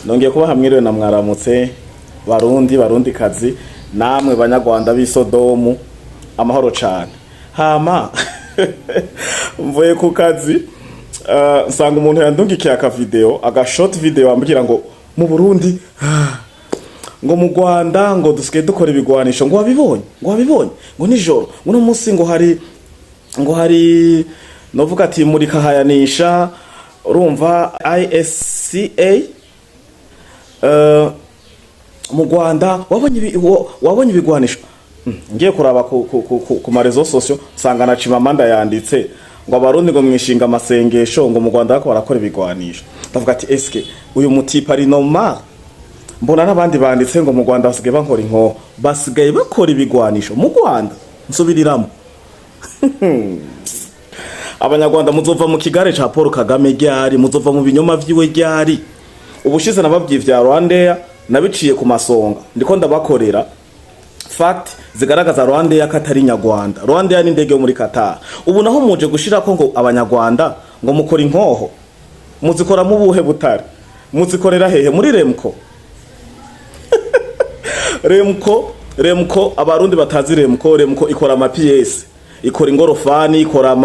Nongeye kuba hamwiriwe na mwaramutse barundi kazi namwe banyarwanda b'isodomu amahoro cyane hama mvuye ku kazi nsanga umuntu yandungikiye aka video short video ambwira ngo mu Burundi ngo mu Rwanda ngo dusigaye dukora ibigwanisho ngo wabibonye ngo nijoro uno munsi ngo hari novuga ati muri kahayanisha urumva ISCA mu Rwanda wabonye ibigwanisho ngiye kuraba ku marezo sosio sanga na Chimamanda yanditse ngo abarundi ngo mwishinga amasengesho ngo mu Rwanda bako barakora ibigwanisho ndavuga ati eske uyu mutipa ari normal mbona nabandi banditse ngo mu Rwanda basigaye bankora inko basigaye bakora ibigwanisho mu Rwanda nsubiriramo abanyarwanda muzova mu kigare ca Paul Kagame ryari muzova mu binyoma vyiwe ryari ubushize nababwiye vya Rwanda nabiciye ku masonga ndiko ndabakorera fact zigaragaza Rwanda katari nyarwanda Rwanda ni ndege yo muri Qatar ubu naho muje gushira ko ngo abanyarwanda ngo mukora inkoho muzikora mu buhe butare muzikorera hehe muri Remco Remco abarundi batazi Remco ikora ama PS ikora ingorofani ikora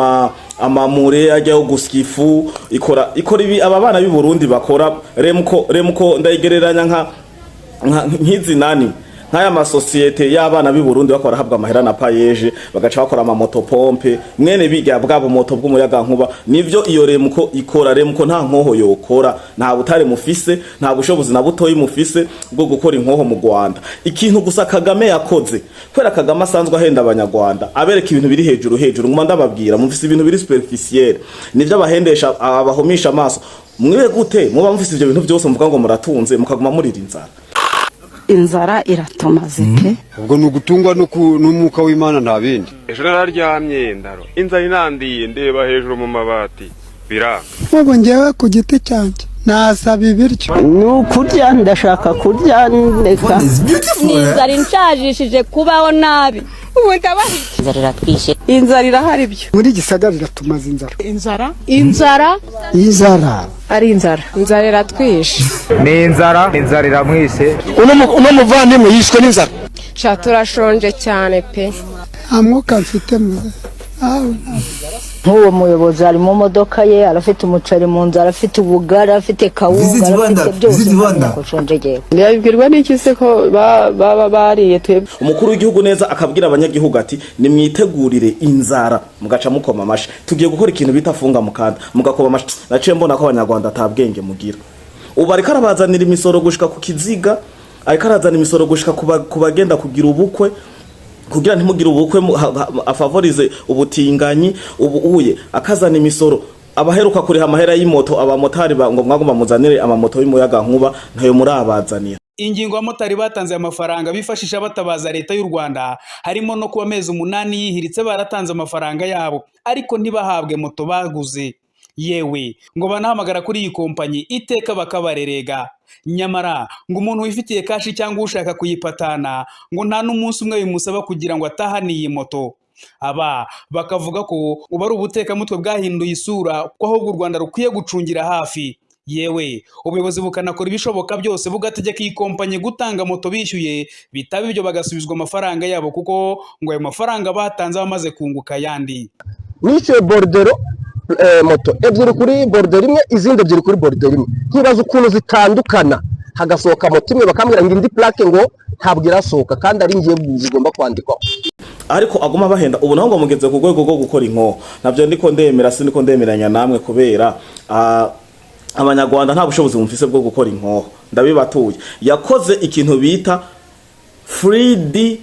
amamure ajya yo guskifu ikora ibi ababana b'i Burundi bakora Remco ndayigereranya nk'izi nani nk'aya masosiyete y'abana b'i Burundi bakora habwa amahera na payeje bagaca bakora ama motopompe mwene bijya bwabo moto bw'umuyaga nkuba nivyo iyo Remco ikora Remco nta nkoho yokora nta butare mufise nta bushobozi na butoyi mufise bwo gukora inkoho mu Rwanda ikintu gusa Kagame yakoze kwera Kagame asanzwe ahenda abanyarwanda abereka ibintu biri hejuru nguma ndababwira mufise ibintu biri superficiel nivyo abahendesha abahomisha amaso mwiwe gute muba mufise ivyo bintu byose muvuga ngo muratunze mukaguma murira inzara iratumaze pe ubwo nugutungwa n'umwuka w'Imana nta bindi ejo nararyamye ndaro inzara inandiye ndeba hejuru mu mabati biranga ubwo ngewe ku giti cyanjye nasaba ibiryo nukurya ndashaka kurya ndeka n'inzara inshajishije kubaho nabi ubu ndabahije inzara iratwishe inzara irahari byo muri gisagara iratumaze inzara ari inzara iratwishe ni inzara iramwise uno muvandimwe yishwe n'inzara sha turashonje cyane pe amwuka mfite muze nk'uwo muyobozi ari mu modoka ye arafite umuceri mu nzara afite ubugara afite kawunga arafite byose kushonjegera ndabibwirwa n'iki se ko baba bariye twebwe umukuru w'igihugu neza akabwira abanyagihugu ati nimwitegurire inzara mugaca mukoma amashi tugiye gukora ikintu bita funga mukanda mugakoma amashi naciye mbona ko abanyarwanda atabwenge mugira ubu ariko arabazanira imisoro gushika ku kiziga ariko arazana imisoro gushika kubagenda kugira ubukwe kugira ntimugire ubukwe afavorize ubutinganyi ubuye akazana imisoro abaheruka kuriha amahera y'imoto abamotari ngo mwagomba muzanire amamoto y'umuyaga nkuba ntayo murabazanira. Ingingo abamotari batanze amafaranga bifashisha batabaza leta y'u Rwanda harimo no kuba amezi 8 yihiritse baratanze amafaranga yabo ariko ntibahabwe moto baguze yewe ngo banahamagara kuri iyi kompanyi iteka bakabarerega nyamara ngo umuntu wifitiye kashi cyangwa ushaka kuyipatana ngo nta n'umunsi umwe bimusaba kugira ngo atahane iyi moto. Aba bakavuga ko uba ari ubuteka mutwe bwahinduye isura ko ahubwo u Rwanda rukwiye gucungira hafi. Yewe ubuyobozi bukanakora ibishoboka byose bugategeka iyi kompanyi gutanga moto bishyuye bitaba ibyo bagasubizwa amafaranga yabo kuko ngo ayo mafaranga batanze bamaze kunguka yandi. Nishe bordero moto ebyiri kuri bordero imwe izindi ebyiri kuri bordero imwe nkibaza ukuntu zitandukana hagasohoka moto imwe bakambwira ngo indi plaque ngo ntabwo irasohoka kandi ari ngiye zigomba kwandikwa ariko aguma bahenda ubu naho ngo mugeze ku rwego rwo gukora inko navyo ndiko ndemera siniko ndemeranya namwe kubera abanyarwanda nta bushobozi bumfise bwo gukora inko ndabibatuye yakoze ikintu bita 3D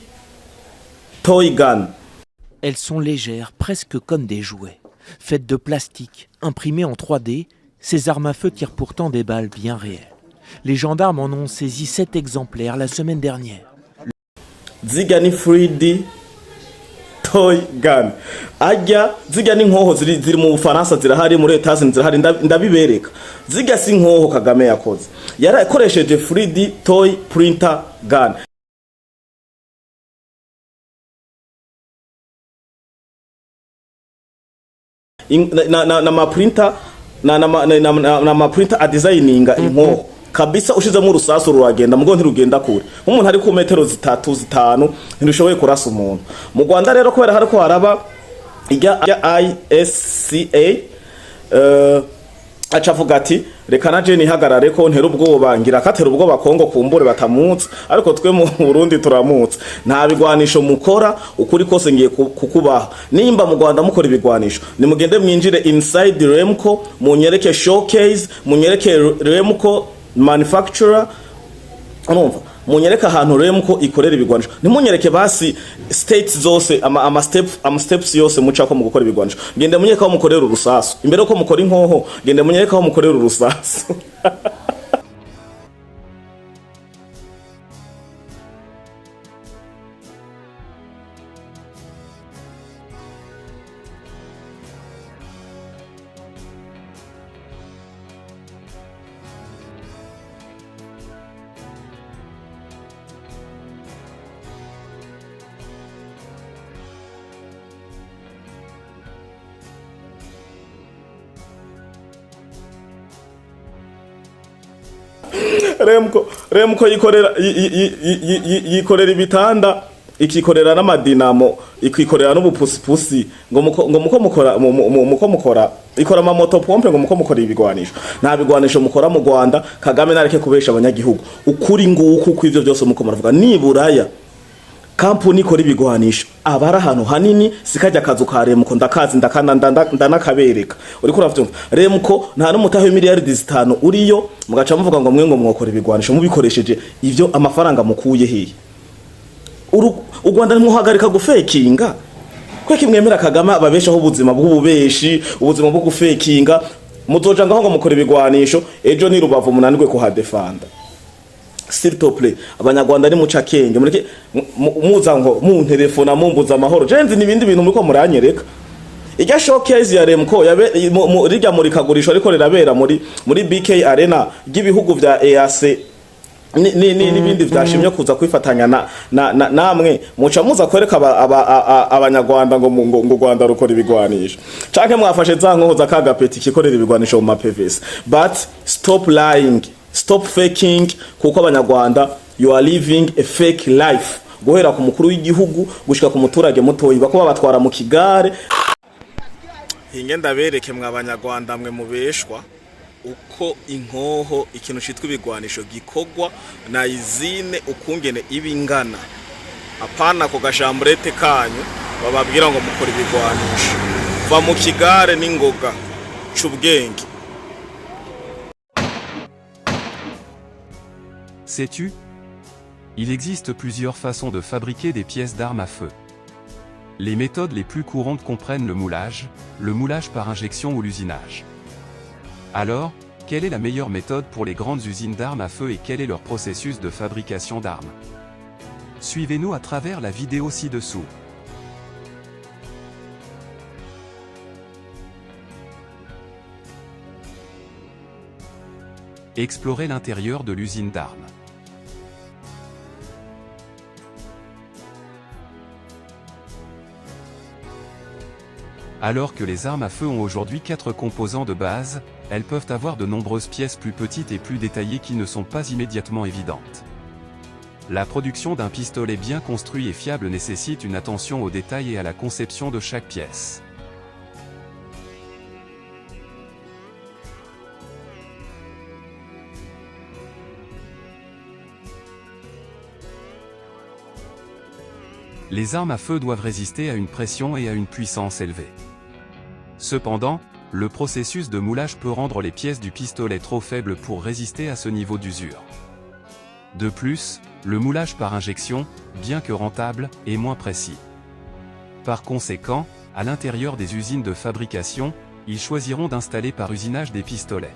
toy gun. Elles sont légères, presque comme des jouets. Faites de plastique, imprimées en 3D, ces armes à feu tirent pourtant des balles bien réelles. Les gendarmes en ont saisi 7 exemplaires la semaine dernière. Zigani 3D toy gun. Ajya zigani nkoho ziri mu Bufaransa zirahari muri Etats-Unis zirahari ndabibereka. Ziga si nkoho Kagame yakoze. Yarakoresheje 3D toy printer gun. Na ma printer na printer adesigninga inkoho kabisa ushizemo urusasu ruragenda mugo ntirugenda kure nk'umuntu ari ku metero 3-5 ntirushoboye kurasa umuntu mu Rwanda rero kubera hariko haraba ijya ISCA acavuga ati reka naje nihagarare ko ntera ubwoba ngira katera ubwoba Kongo kumbure batamutse ariko twe mu Burundi turamutse nta bigwanisho mukora ukuri kose ngiye kukubaha nimba mu Rwanda mukora ibigwanisho nimugende mwinjire inside Remco munyereke showcase munyereke Remco manufacturer urumva munyereka ahantu Remco ikorera ibigwanisho nimunyereke basi states zose ama steps yose mucako mu gukora ibigwanisho gende munyereka aho mukorera urusasu imbere ko mukora inkoho gende munyereka aho mukorera urusasu Remco yikorera ibitanda ikikorera n'amadinamo ikikorera n'ubupusipusi ngo muko mukora ikora ama moto pompe ngo muko mukora ibigwanisho nta bigwanisho mukora mu Rwanda Kagame nareke kubesha abanyagihugu ukuri nguku kw'ivyo byose muko muravuga ni buraya kampuni ikora ibigwanisho abara ahantu hanini sikajya akazu ka Remco ndakazi ndanakabereka uriko uravyumva Remco nta n'umutahe miliyaridi 5 uriyo mugaca muvuga ngo mwe ngo mwokora ibigwanisho mubikoresheje ivyo amafaranga mukuye hehe u Rwanda ntimuhagarika gufekinga kweki mwemera Kagame ababeshaho ubuzima bw'ububeshi ubuzima bwo gufekinga muzoja ngaho ngo mukora ibigwanisho ejo ni Rubavu munanirwe ko hadefanda s'il te plaît abanyarwanda ni muca kenge mureke muza ngo mu telefona mumbuza amahoro jenzi nibindi bintu muko muranyereka ijya showcase ya Remco rijya muri kagurisho ariko rirabera muri BK Arena ry'ibihugu vya EAC n'ibindi vyashimye kuza kwifatanya namwe muca muza kwereka abanyarwanda ngo Rwanda rukora ibigwanisho canke mwafashe za nkoho za Kagapeti kikorera ibigwanisho mu mapevesi but stop lying stop faking kuko abanyarwanda you are living a fake life guhera ku mukuru w'igihugu gushika ku muturage mutoyi bako babatwara mu kigare hinge ndabereke mwa abanyarwanda mwe mubeshwa uko inkoho ikintu citwa ibigwanisho gikogwa na izine ukungene ibingana apana ko gashambrete kanyu bababwira ngo mukora ibigwanisho va mu kigare n'ingoga c'ubwenge. Sais-tu? Il existe plusieurs façons de fabriquer des pièces d'armes à feu. Les méthodes les plus courantes comprennent le moulage par injection ou l'usinage. Alors, quelle est la meilleure méthode pour les grandes usines d'armes à feu et quel est leur processus de fabrication d'armes? Suivez-nous à travers la vidéo ci-dessous. Explorez l'intérieur de l'usine d'armes. Alors que les armes à feu ont aujourd'hui 4 composants de base, elles peuvent avoir de nombreuses pièces plus petites et plus détaillées qui ne sont pas immédiatement évidentes. La production d'un pistolet bien construit et fiable nécessite une attention aux détails et à la conception de chaque pièce. Les armes à feu doivent résister à une pression et à une puissance élevée. Cependant, le processus de moulage peut rendre les pièces du pistolet trop faibles pour résister à ce niveau d'usure. De plus, le moulage par injection, bien que rentable, est moins précis. Par conséquent, à l'intérieur des usines de fabrication, ils choisiront d'installer par usinage des pistolets.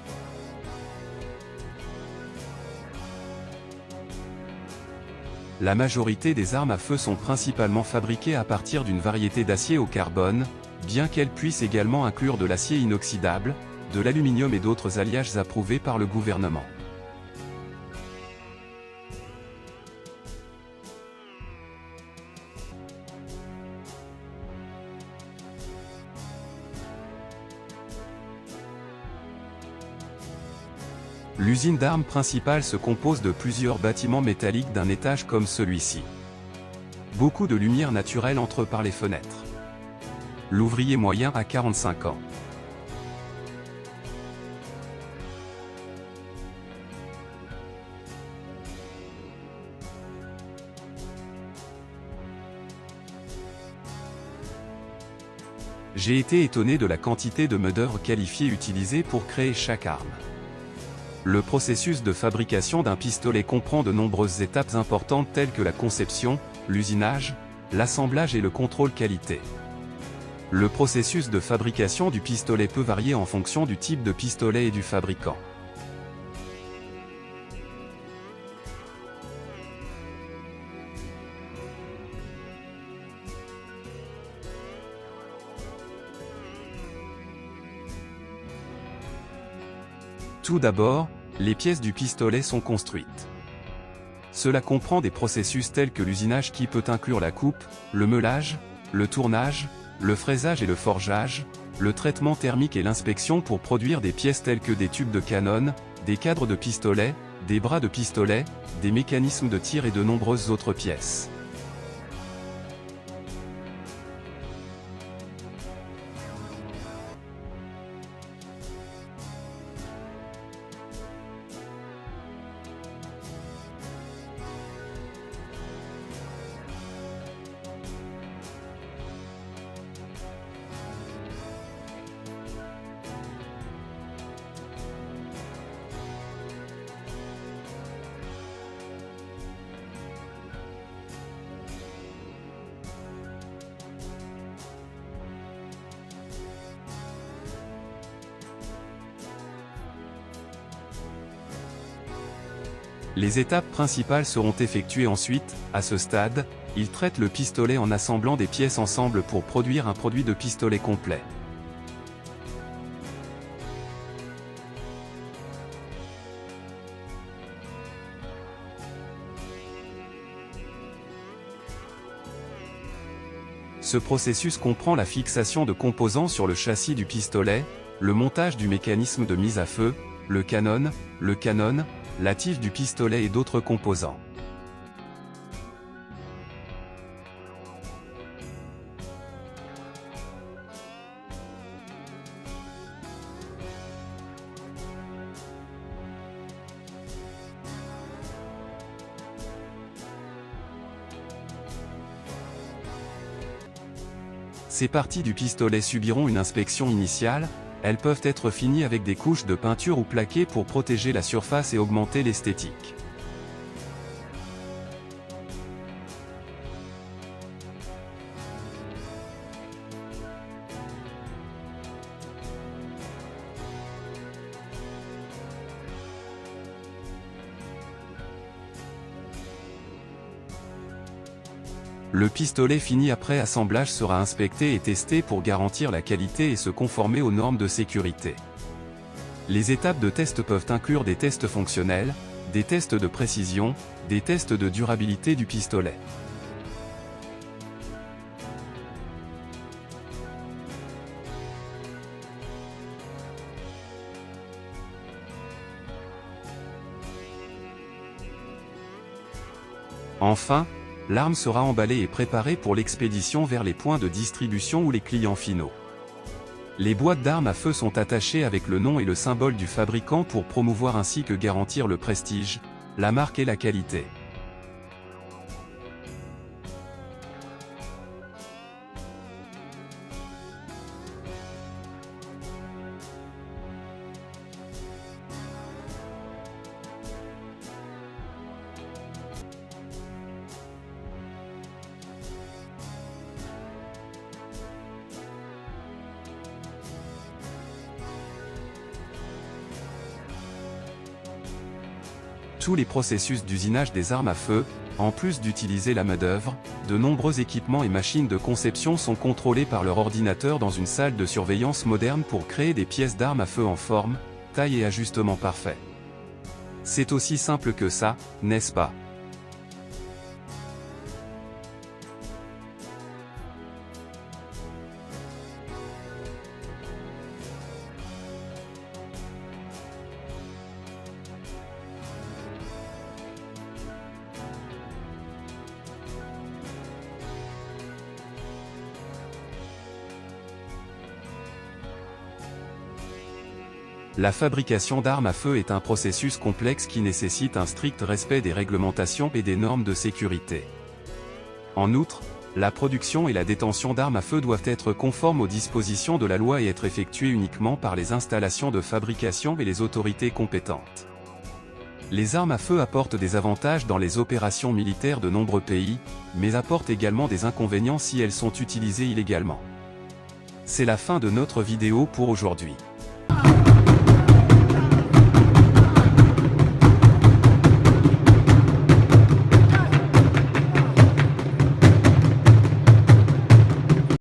La majorité des armes à feu sont principalement fabriquées à partir d'une variété d'acier au carbone, bien qu'elles puissent également inclure de l'acier inoxydable, de l'aluminium et d'autres alliages approuvés par le gouvernement. L'usine d'armes principale se compose de plusieurs bâtiments métalliques d'un étage comme celui-ci. Beaucoup de lumière naturelle entre par les fenêtres. L'ouvrier moyen a 45 ans. J'ai été étonné de la quantité de main-d'œuvre qualifiée utilisée pour créer chaque arme. Le processus de fabrication d'un pistolet comprend de nombreuses étapes importantes telles que la conception, l'usinage, l'assemblage et le contrôle qualité. Le processus de fabrication du pistolet peut varier en fonction du type de pistolet et du fabricant. Tout d'abord, les pièces du pistolet sont construites. Cela comprend des processus tels que l'usinage qui peut inclure la coupe, le meulage, le tournage, le fraisage et le forgeage, le traitement thermique et l'inspection pour produire des pièces telles que des tubes de canon, des cadres de pistolet, des bras de pistolet, des mécanismes de tir et de nombreuses autres pièces. Les étapes principales seront effectuées ensuite. À ce stade, ils traitent le pistolet en assemblant des pièces ensemble pour produire un produit de pistolet complet. Ce processus comprend la fixation de composants sur le châssis du pistolet, le montage du mécanisme de mise à feu, le canon, la tige du pistolet et d'autres composants. Ces parties du pistolet subiront une inspection initiale. Elles peuvent être finies avec des couches de peinture ou plaquées pour protéger la surface et augmenter l'esthétique. Le pistolet fini après assemblage sera inspecté et testé pour garantir la qualité et se conformer aux normes de sécurité. Les étapes de test peuvent inclure des tests fonctionnels, des tests de précision, des tests de durabilité du pistolet. Enfin, l'arme sera emballée et préparée pour l'expédition vers les points de distribution ou les clients finaux. Les boîtes d'armes à feu sont attachées avec le nom et le symbole du fabricant pour promouvoir ainsi que garantir le prestige, la marque et la qualité. Tous les processus d'usinage des armes à feu, en plus d'utiliser la main-d'œuvre, de nombreux équipements et machines de conception sont contrôlés par leur ordinateur dans une salle de surveillance moderne pour créer des pièces d'armes à feu en forme, taille et ajustement parfait. C'est aussi simple que ça, n'est-ce pas ? La fabrication d'armes à feu est un processus complexe qui nécessite un strict respect des réglementations et des normes de sécurité. En outre, la production et la détention d'armes à feu doivent être conformes aux dispositions de la loi et être effectuées uniquement par les installations de fabrication et les autorités compétentes. Les armes à feu apportent des avantages dans les opérations militaires de nombreux pays, mais apportent également des inconvénients si elles sont utilisées illégalement. C'est la fin de notre vidéo pour aujourd'hui.